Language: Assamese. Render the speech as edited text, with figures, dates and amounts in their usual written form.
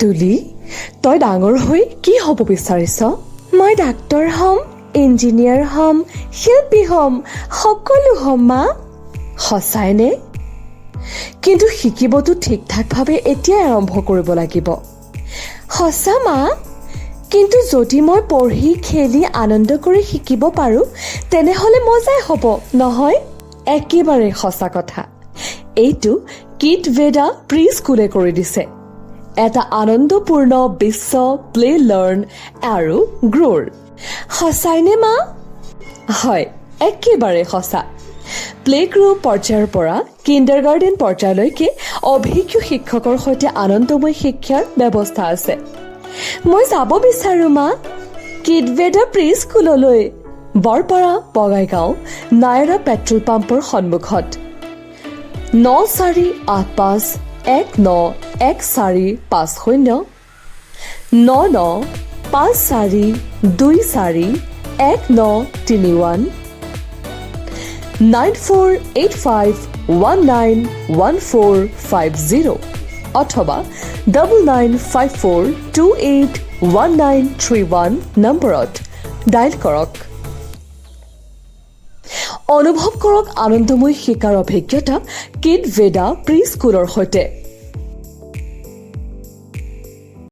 তুলি, তই ডাঙৰ হৈ কি হ'ব বিচাৰিছ? মই ডাক্তৰ হ'ম, ইঞ্জিনিয়াৰ হ'ম, শিল্পী হ'ম, সকলো হ'ম মা। সঁচাইনে? কিন্তু শিকিবতো ঠিক ঠাকভাৱে এতিয়াই আৰম্ভ কৰিব লাগিব। সঁচা মা, কিন্তু যদি মই পঢ়ি খেলি আনন্দ কৰি শিকিব পাৰোঁ তেনেহ'লে মজাই হ'ব, নহয়? একেবাৰে সঁচা কথা। এইটো কিড ভেদা প্ৰি স্কুলে কৰি দিছে। এটা আনন্দপূৰ্ণ বিশ্ব প্লে লাৰ্ণ আৰু গ্ৰ'ৰ। সঁচাইনে মা? হয়, একেবাৰে সঁচা। প্লে গ্ৰুপ পৰ্যায়ৰ পৰা কিণ্ডাৰগাৰ্টেন পৰ্যায়লৈকে অভিজ্ঞ শিক্ষকৰ সৈতে আনন্দময় শিক্ষাৰ ব্যৱস্থা আছে। মই যাব বিচাৰোঁ মা, কিড ভেদা প্ৰি স্কুললৈ। বৰপাৰা, বঙাইগাঁও, নায়ৰা পেট্ৰল পাম্পৰ সন্মুখত 9485191450 9954241931 9485191450 অথবা 9954281931 নম্বৰত ডাইল কৰক। অনুভৱ কৰক আনন্দময় শিকাৰ অভিজ্ঞতা কিড ভেদা প্ৰি স্কুলৰ সৈতে।